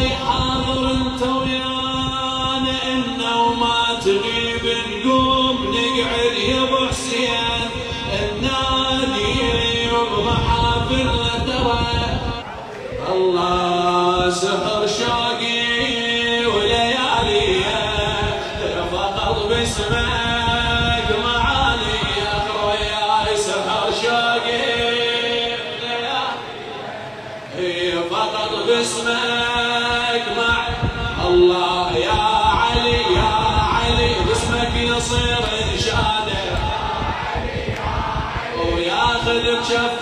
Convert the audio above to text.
حاضر انت ويانا إنا وما تغيب نقوم نقعد يا ابو حسين النادي ومحافلنا ترى الله سهر شوقي وليالي فقط باسمك معاني يا خويا سهر شوقي وليالي فقط باسمك مع الله يا علي يا علي باسمك يصير انشاده وياخذ بشفه